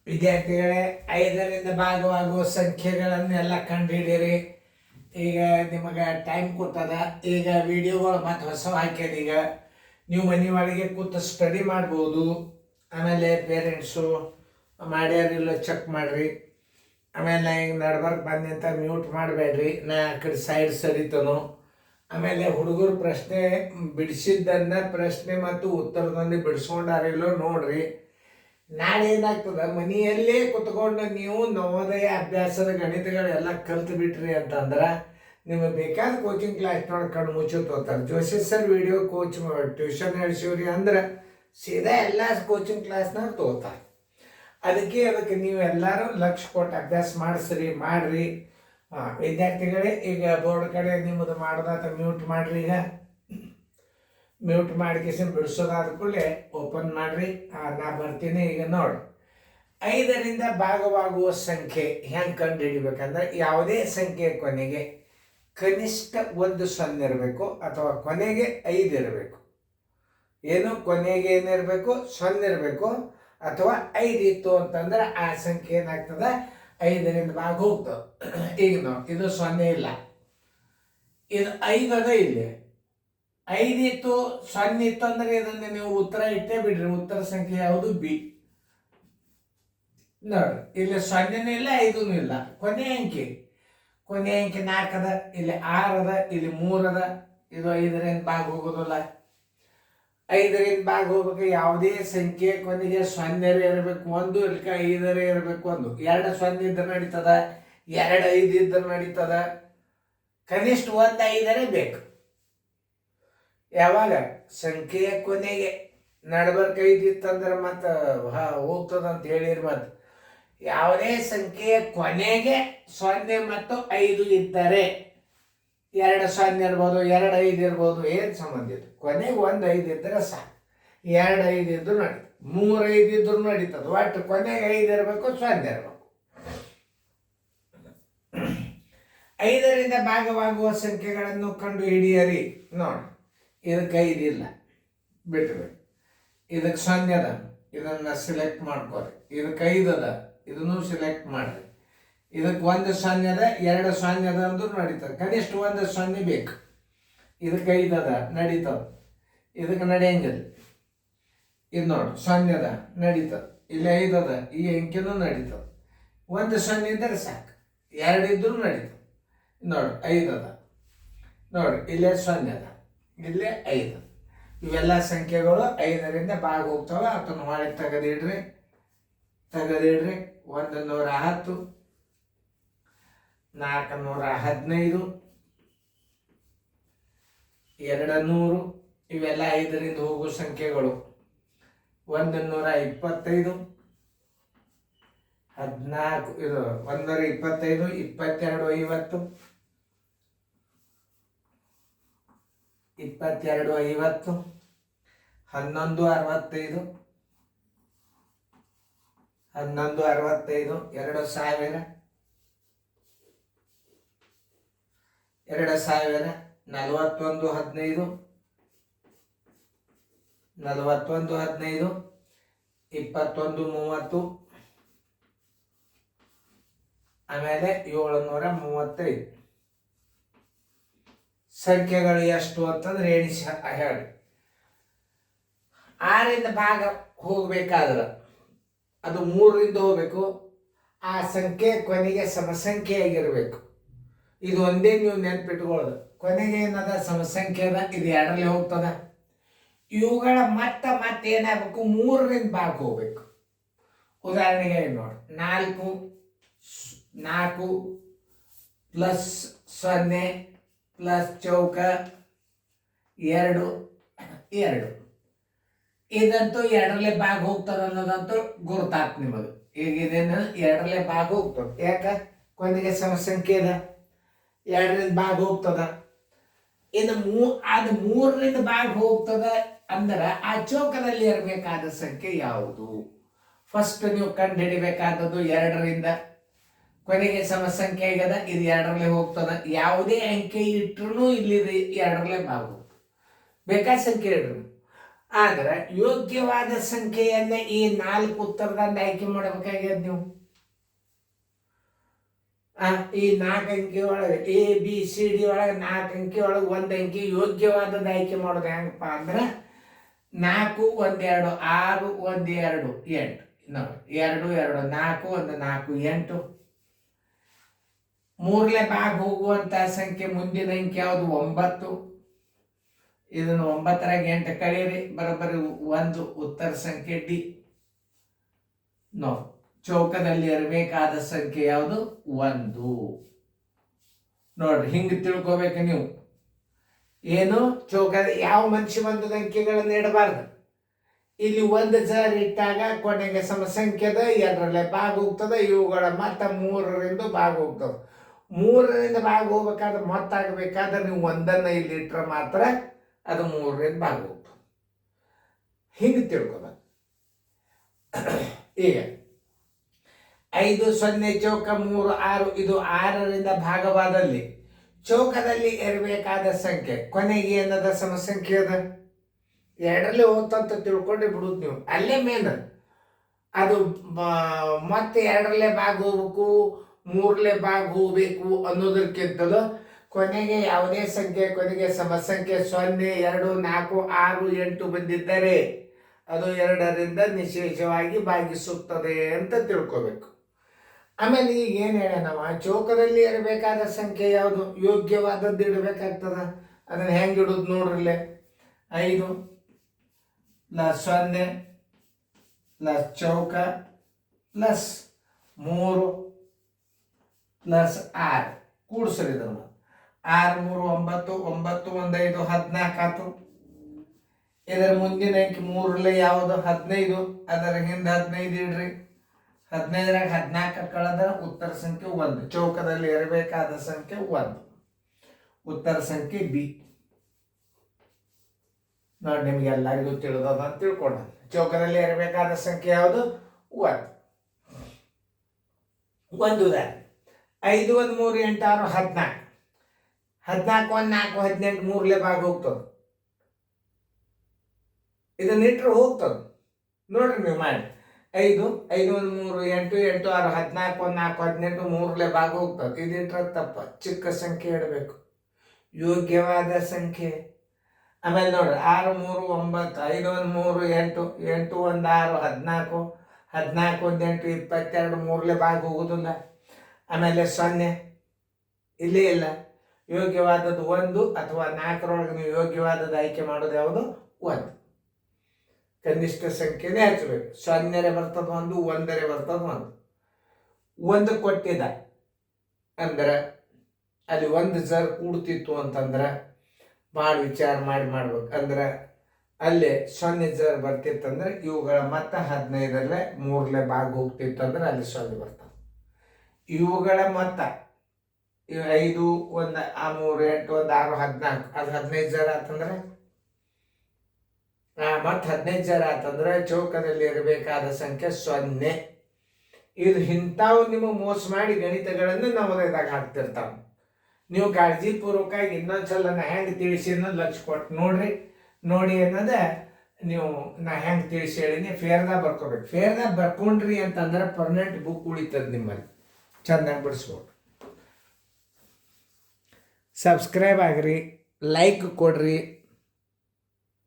ವಿದ್ಯಾರ್ಥಿಗಳೇ, 5ರಿಂದ ಭಾಗವಾಗುವ ಸಂಖ್ಯೆಗಳನ್ನೆಲ್ಲ ಕಂಡುಹಿಡಿಯಿರಿ. ಈಗ ನಿಮಗೆ ಟೈಮ್ ಕೊಟ್ಟದ. ಈಗ ವಿಡಿಯೋಗಳು ಮತ್ತು ಹೊಸ ಹಾಕ್ಯದ. ಈಗ ನೀವು ಮನೆ ಒಳಗೆ ಕೂತು ಸ್ಟಡಿ ಮಾಡ್ಬೋದು. ಆಮೇಲೆ ಪೇರೆಂಟ್ಸು ಮಾಡ್ಯಾರಿಲ್ಲ ಚೆಕ್ ಮಾಡಿರಿ. ಆಮೇಲೆ ಈಗ ನಡ್ಬರ್ಕ್ ಬಂದೆ ಅಂತ ಮ್ಯೂಟ್ ಮಾಡಬೇಡ್ರಿ, ನಾ ಆ ಕಡೆ ಸೈಡ್ ಸರಿತನು. ಆಮೇಲೆ ಹುಡುಗರು ಪ್ರಶ್ನೆ ಬಿಡಿಸಿದ್ದನ್ನು ಪ್ರಶ್ನೆ ಮತ್ತು ಉತ್ತರದಲ್ಲಿ ಬಿಡಿಸ್ಕೊಂಡಾರಿಲ್ಲೋ ನೋಡ್ರಿ. ನಾಳೆ ಏನಾಗ್ತದೆ, ಮನೆಯಲ್ಲೇ ಕುತ್ಕೊಂಡು ನೀವು ನವೋದಯ ಅಭ್ಯಾಸದ ಗಣಿತಗಳೆಲ್ಲ ಕಲ್ತು ಬಿಟ್ರಿ ಅಂತಂದ್ರೆ ನಿಮಗೆ ಬೇಕಾದ ಕೋಚಿಂಗ್ ಕ್ಲಾಸ್ ಕಣ್ಣು ಮುಚ್ಚು ತೋತಾರೆ. Joshi sir video coach tuition ಹೇಳಿಸಿವ್ರಿ ಅಂದ್ರೆ ಸೀದಾ ಎಲ್ಲ ಕೋಚಿಂಗ್ ಕ್ಲಾಸ್ನಾಗ ತಗೋತಾರೆ. ಅದಕ್ಕೆ ನೀವು ಎಲ್ಲರೂ ಲಕ್ಷ್ಯ ಕೊಟ್ಟು ಅಭ್ಯಾಸ ಮಾಡಿರಿ. ವಿದ್ಯಾರ್ಥಿಗಳೇ, ಈಗ ಬೋರ್ಡ್ ಕಡೆ ನಿಮ್ಮದು ಮಾಡೋದಾತ ಮ್ಯೂಟ್ ಮಾಡಿರಿ. ಈಗ ಮ್ಯೂಟ್ ಮಾಡಿಕೇಸಿ ಬಿಡಿಸೋದಾದ ಕೂಡಲೇ ಓಪನ್ ಮಾಡಿರಿ. ನಾ ಬರ್ತೀನಿ. ಈಗ ನೋಡಿ, 5ರಿಂದ ಭಾಗವಾಗುವ ಸಂಖ್ಯೆ ಹೆಂಗೆ ಕಂಡು ಹಿಡಿಬೇಕಂದ್ರೆ, ಯಾವುದೇ ಸಂಖ್ಯೆ ಕೊನೆಗೆ ಕನಿಷ್ಠ 1 0 ಇರಬೇಕು ಅಥವಾ ಕೊನೆಗೆ 5 ಇರಬೇಕು. ಏನು ಕೊನೆಗೆ ಏನಿರಬೇಕು? 0 ಇರಬೇಕು ಅಥವಾ 5 ಇತ್ತು ಅಂತಂದ್ರೆ ಆ ಸಂಖ್ಯೆ ಏನಾಗ್ತದೆ? 5ರಿಂದ ಭಾಗ ಹೋಗ್ತದೆ. ಈಗ ನೋಡಿ, ಇದು 0 ಇಲ್ಲ, ಇದು 5 ಅದ. ಇಲ್ಲಿ 5 ಇತ್ತು, 0 ಇತ್ತು ಅಂದ್ರೆ ಇದನ್ನು ನೀವು ಉತ್ತರ ಇಟ್ಟೇ ಬಿಡ್ರಿ. ಉತ್ತರ ಸಂಖ್ಯೆ ಯಾವುದು? ಬಿ. ನೋಡ್ರಿ, ಇಲ್ಲಿ 0 ಇಲ್ಲ, 5 ಇಲ್ಲ. ಕೊನೆ ಅಂಕಿ 4 ಅದ, ಇಲ್ಲಿ 6 ಅದ, ಇಲ್ಲಿ 3 ಅದ. ಇದು 5ರಿಂದ ಭಾಗ ಹೋಗೋದಿಲ್ಲ. 5ರಿಂದ ಭಾಗ ಹೋಗ್ಬೇಕು. ಯಾವುದೇ ಸಂಖ್ಯೆ ಕೊನೆಗೆ 0 ಇರಬೇಕು 1, ಇಲ್ಕ 5 ಇರಬೇಕು 1. 2 0 ಇದ್ರೆ ನಡೀತದ, 2 5 ಇದ್ರೆ ನಡೀತದ. ಕನಿಷ್ಠ 1 5 ಬೇಕು. ಯಾವಾಗ ಸಂಖ್ಯೆಯ ಕೊನೆಗೆ ನಡ್ಬರ್ಕ್ 5 ಇತ್ತಂದ್ರೆ ಮತ್ತೆ ಹೋಗ್ತದ ಅಂತ ಹೇಳಿರಿ. ಮತ್ತೆ ಯಾವುದೇ ಸಂಖ್ಯೆಯ ಕೊನೆಗೆ 0 ಮತ್ತು 5 ಇದ್ದರೆ, 2 0 ಇರ್ಬೋದು, 2 5 ಇರ್ಬೋದು, ಏನು ಸಂಬಂಧ ಇದೆ? ಕೊನೆಗೆ 1 5 ಇದ್ದರೆ ಸಾಕು. 2 5 ಇದ್ರು ನಡೀತದೆ, 3 5 ಇದ್ರು ನಡೀತದೆ. ಒಟ್ಟು ಕೊನೆಗೆ 5 ಇರಬೇಕು, 0 ಇರಬೇಕು. 5ರಿಂದ ಭಾಗವಾಗುವ ಸಂಖ್ಯೆಗಳನ್ನು ಕಂಡು ಹಿಡಿಯರಿ. ನೋಡಿ, ಇದಕ್ಕೆ 5 ಇಲ್ಲ, ಬಿಟ್ಟುಬಿಡಿ. ಇದಕ್ಕೆ 0 ಅದ, ಇದನ್ನು ಸೆಲೆಕ್ಟ್ ಮಾಡ್ಕೊರಿ. ಇದಕ್ಕೆ 5 ಅದ, ಇದನ್ನು ಸೆಲೆಕ್ಟ್ ಮಾಡಿರಿ. ಇದಕ್ಕೆ 1 0 ಅದ, 2 0 ಅದ ಅಂದ್ರೂ ನಡೀತದೆ. ಕನಿಷ್ಠ 1 0 ಬೇಕು. ಇದಕ್ಕೆ 5 ಅದ, ನಡೀತದೆ. ಇದಕ್ಕೆ ನಡೆಯಂಗಿಲ್ಲ. ಇದು ನೋಡಿ, 0 ಅದ, ನಡೀತದೆ. ಇಲ್ಲಿ 5 ಅದ, ಈ ಅಂಕಿನೂ ನಡೀತದೆ. 1 0 ಇದ್ದರೆ ಸಾಕು, 2 ಇದ್ರೂ ನಡೀತದೆ. ನೋಡಿ, 5 ಅದ, ನೋಡಿ ಇಲ್ಲೇ 0 ಅದ, ಇಲ್ಲೇ 5. ಇವೆಲ್ಲ ಸಂಖ್ಯೆಗಳು 5ರಿಂದ ಭಾಗ ಹೋಗ್ತಾವೆ. ಅದನ್ನು ಮಾಡಿ ತೆಗೆದಿಡ್ರಿ. 110, 415, $200. ಇವೆಲ್ಲ 5ರಿಂದ ಹೋಗುವ ಸಂಖ್ಯೆಗಳು. 125, 14, ಇದು 125, 22 50, 22 50, 11 65, 11 65, 2000, 41 15, 41 15, 21 30, ಆಮೇಲೆ 735. ಸಂಖ್ಯೆಗಳು ಎಷ್ಟು ಅಂತಂದ್ರೆ ಎಣಿಸಿ ಹೇಳಿ. 6ರಿಂದ ಭಾಗ ಹೋಗ್ಬೇಕಾದ್ರೆ ಅದು 3ರಿಂದ ಹೋಗ್ಬೇಕು. ಆ ಸಂಖ್ಯೆ ಕೊನೆಗೆ ಸಮಸಂಖ್ಯೆಯಾಗಿರ್ಬೇಕು. ಇದು ಒಂದೇ ನೀವು ನೆನ್ಪಿಟ್ಕೊಳ್ಳೋದು. ಕೊನೆಗೆ ಏನದ? ಸಮಸಂಖ್ಯೆ ಅದ. ಇದು 2ರಲ್ಲಿ ಹೋಗ್ತದ. ಇವುಗಳ ಮತ್ತೆ ಏನಾಗಬೇಕು? 3ರಿಂದ ಭಾಗ ಹೋಗ್ಬೇಕು. ಉದಾಹರಣೆಗೆ ನೋಡಿ, 4 ಪ್ಲಸ್ 0 ಪ್ಲಸ್ ಚೌಕ 2 2. ಇದಂತೂ 2ರಲ್ಲಿ ಭಾಗ ಹೋಗ್ತದೆ ಅನ್ನೋದಂತೂ ಗುರುತಾತ್ ನಿಮಗೆ. ಈಗ ಇದೇನು 2ರಲ್ಲಿ ಭಾಗ ಹೋಗ್ತದೆ. ಯಾಕೆ? ಕೊನೆಗೆ ಸಮಸಂಖ್ಯೆ ಅದ, 2ರಿಂದ ಭಾಗ ಹೋಗ್ತದ. ಇನ್ನು ಅದು 3ರಿಂದ ಭಾಗ ಹೋಗ್ತದ ಅಂದ್ರೆ ಆ ಚೌಕದಲ್ಲಿ ಇರಬೇಕಾದ ಸಂಖ್ಯೆ ಯಾವುದು? ಫಸ್ಟ್ ನೀವು ಕಂಡು ಹಿಡಿಬೇಕಾದದ್ದು 2ರಿಂದ ಕೊನೆಗೆ ಸಮಸಂಖ್ಯೆ ಆಗದ. ಇದು 2ರಲ್ಲಿ ಹೋಗ್ತದ. ಯಾವುದೇ ಅಂಕೆ ಇಟ್ಟರು ಇಲ್ಲಿ 2ರಲ್ಲಿ ಭಾಗ ಹೋಗ್ತದೆ. ಬೇಕಾದ ಸಂಖ್ಯೆ ಇಡ್ರಿ. ಆದ್ರೆ ಯೋಗ್ಯವಾದ ಸಂಖ್ಯೆಯನ್ನ ಈ 4 ಉತ್ತರದಿಂದ ಆಯ್ಕೆ ಮಾಡಬೇಕಾಗ್ಯದ ನೀವು. ಈ 4 ಅಂಕಿ ಒಳಗೆ ABCD ಒಳಗೆ 4 ಅಂಕಿ ಒಳಗೆ 1 ಅಂಕಿ ಯೋಗ್ಯವಾದದ್ದು ಆಯ್ಕೆ ಮಾಡೋದು ಹೆಂಗಪ್ಪ ಅಂದ್ರೆ 4 1 2 6 1 2 8 ನೋಡಿ 2 2 4 1 4 8. ಮೂರನೇ ಭಾಗ ಹೋಗುವಂತ ಸಂಖ್ಯೆ ಮುಂದಿನ ಅಂಕಿ ಯಾವುದು 9. ಇದನ್ನು 9ರಾಗ 8 ಕಳೀರಿ ಬರೋಬ್ಬರಿ 1 ಉತ್ತರ ಸಂಖ್ಯೆ D. ಚೌಕದಲ್ಲಿ ಇರಬೇಕಾದ ಸಂಖ್ಯೆ ಯಾವುದು 1. ನೋಡ್ರಿ ಹಿಂಗೆ ತಿಳ್ಕೊಬೇಕು ನೀವು. ಏನು ಚೌಕದ ಯಾವ ಮನುಷ್ಯ ಒಂದು ಅಂಕಿಗಳನ್ನು ಇಡಬಾರ್ದು. ಇಲ್ಲಿ 1 ಜರ್ ಇಟ್ಟಾಗ ಕೊನೆಗೆ ಸಮಸಂಖ್ಯೆದ 2ರಲ್ಲಿ ಭಾಗ ಹೋಗ್ತದೆ. ಇವುಗಳ ಮೊತ್ತ 3ರಿಂದ ಭಾಗ ಹೋಗ್ತದೆ. 3ರಿಂದ ಭಾಗ ಹೋಗ್ಬೇಕಾದ್ರೆ ಮೊತ್ತ ಆಗಬೇಕಾದ್ರೆ ನೀವು 1ಅನ್ನು ಇಲ್ಲಿ ಇಟ್ಟರೆ ಮಾತ್ರ ಅದು 3ರಿಂದ ಭಾಗ ಹೋಗ್ತದೆ. ಹಿಂಗೆ ತಿಳ್ಕೊಬೇಕು. ಈಗ 5 0 ಚೌಕ 3 6 ಇದು 6ರಿಂದ ಭಾಗವಾದಲ್ಲಿ ಚೌಕದಲ್ಲಿ ಇರಬೇಕಾದ ಸಂಖ್ಯೆ ಕೊನೆಗೆ ಏನದ ಸಮಸಂಖ್ಯೆ ಅದ 2ರಲ್ಲಿ ಹೋಗ್ತಂತ ತಿಳ್ಕೊಂಡೆ ಬಿಡುದು ನೀವು. ಅಲ್ಲೇ ಮೇನ್ ಅದು ಮತ್ತೆ 2ರಲ್ಲೇ ಭಾಗ ಹೋಗ್ಬೇಕು 3ರಲ್ಲೇ ಭಾಗ ಹೋಗ್ಬೇಕು ಅನ್ನೋದಕ್ಕಿಂತಲೂ ಕೊನೆಗೆ ಯಾವುದೇ ಸಂಖ್ಯೆ ಕೊನೆಗೆ ಸಮಸಂಖ್ಯೆ 0 2 4 6 8 ಬಂದಿದ್ದರೆ ಅದು 2ರಿಂದ ನಿಶೇಷವಾಗಿ ಭಾಗಿಸುತ್ತದೆ ಅಂತ ತಿಳ್ಕೊಬೇಕು. ಆಮೇಲೆ ಈಗ ಏನು ಹೇಳೋಣವ ಚೌಕದಲ್ಲಿ ಇರಬೇಕಾದ ಸಂಖ್ಯೆ ಯಾವುದು ಯೋಗ್ಯವಾದದ್ದು ಇಡಬೇಕಾಗ್ತದ. ಅದನ್ನು ಹೆಂಗೆ ಇಡೋದು ನೋಡ್ರಲ್ಲೇ 5 + 0 + ಚೌಕ + 3 + 6 ಕೂಡಿಸ್ರಿ ಇದನ್ನು 6 3 9 9 1 5 14 ಆಯ್ತು. ಇದರ ಮುಂದಿನ ಅಂಕಿ 3ರಲ್ಲಿ ಯಾವುದು 15 ಅದರ ಹಿಂದೆ 15 ಇಡ್ರಿ. 15ರಾಗ 14 ಕಳೆದ್ರೆ ಉತ್ತರ ಸಂಖ್ಯೆ 1. ಚೌಕದಲ್ಲಿ ಇರಬೇಕಾದ ಸಂಖ್ಯೆ 1 ಉತ್ತರ ಸಂಖ್ಯೆ B. ನೋಡಿ ನಿಮ್ಗೆ ಎಲ್ಲರಿಗೂ ತಿಳಿದದ ಅಂತ ತಿಳ್ಕೊಂಡ. ಚೌಕದಲ್ಲಿ ಇರಬೇಕಾದ ಸಂಖ್ಯೆ ಯಾವುದು 1. ಒಂದು 5 1 3 8 6 14 14 1 4 18 3ರಲ್ಲಿ ಭಾಗ ಹೋಗ್ತದೆ. ಇದನ್ನ ಇಟ್ಟರೆ ಹೋಗ್ತದೆ ನೋಡ್ರಿ ನೀವು ಮಾಡಿ. 5 5 1 3 8 8 6 14 1 4 18 3ರಲ್ಲಿ ಭಾಗ ಹೋಗ್ತದೆ. ಇದಿಟ್ರೆ ತಪ್ಪ. ಚಿಕ್ಕ ಸಂಖ್ಯೆ ಇಡಬೇಕು ಯೋಗ್ಯವಾದ ಸಂಖ್ಯೆ. ಆಮೇಲೆ ನೋಡ್ರಿ 6 3 9 5 1 3 8 8 1 6 14 14 1 8 22 3ರಲ್ಲಿ ಭಾಗ ಹೋಗೋದಿಲ್ಲ. ಆಮೇಲೆ 0 ಇಲ್ಲೇ ಇಲ್ಲ. ಯೋಗ್ಯವಾದದ್ದು 1 ಅಥವಾ 4ರೊಳಗೆ ನೀವು ಯೋಗ್ಯವಾದದ್ದು ಆಯ್ಕೆ ಮಾಡೋದು ಯಾವುದು 1. ಕನಿಷ್ಠ ಸಂಖ್ಯೆನೇ ಹಚ್ಚಬೇಕು. 0 ಬರ್ತದ 1 1 ಬರ್ತದ 1. 1 ಕೊಟ್ಟಿದ್ದ ಅಂದ್ರೆ ಅಲ್ಲಿ 1 ಜರ್ ಕೂಡ್ತಿತ್ತು ಅಂತಂದ್ರೆ ಭಾಳ ವಿಚಾರ ಮಾಡ್ಬೇಕು. ಅಂದ್ರೆ ಅಲ್ಲಿ 0 ಜರ್ ಬರ್ತಿತ್ತಂದ್ರೆ ಇವುಗಳ ಮೊತ್ತ 15ರಲ್ಲೇ 3ರಲ್ಲಿ ಭಾಗ ಹೋಗ್ತಿತ್ತಂದ್ರೆ ಅಲ್ಲಿ 0 ಬರ್ತದೆ. ಇವುಗಳ ಮೊತ್ತ 5 1 3 8 1 6 14 ಅದು 15 ಜರ್ ಆತಂದ್ರೆ ಮತ್ತೆ 15 ಜರ ಆತಂದ್ರೆ ಚೌಕದಲ್ಲಿ ಇರಬೇಕಾದ ಸಂಖ್ಯೆ 0. ಇದು ಇಂಥವು ನಿಮಗೆ ಮೋಸ ಮಾಡಿ ಗಣಿತಗಳನ್ನು ನವೋದಯದಾಗ ಹಾಕ್ತಿರ್ತಾವ. ನೀವು ಕಾಳಜಿಪೂರ್ವಕವಾಗಿ ಇನ್ನೊಂದ್ಸಲ ನಾ ಹೆಂಗೆ ತಿಳಿಸಿ ಅನ್ನೋದು ಲಕ್ಷ ಕೊಟ್ಟು ನೋಡ್ರಿ. ನೋಡಿ ಅನ್ನೋದ ನೀವು ನಾ ಹೆಂಗೆ ತಿಳಿಸಿ ಹೇಳಿನಿ ಫೇರ್ದಾಗ ಬರ್ಕೋಬೇಕು. ಫೇರ್ದಾಗ ಬರ್ಕೊಂಡ್ರಿ ಅಂತಂದ್ರೆ ಪರ್ಮನೆಂಟ್ ಬುಕ್ ಉಳಿತದ ನಿಮ್ಮಲ್ಲಿ. ಚೆನ್ನಾಗಿ ಬಿಡಿಸ್ಬೋದು. ಸಬ್ಸ್ಕ್ರೈಬ್ ಆಗ್ರಿ, ಲೈಕ್ ಕೊಡ್ರಿ.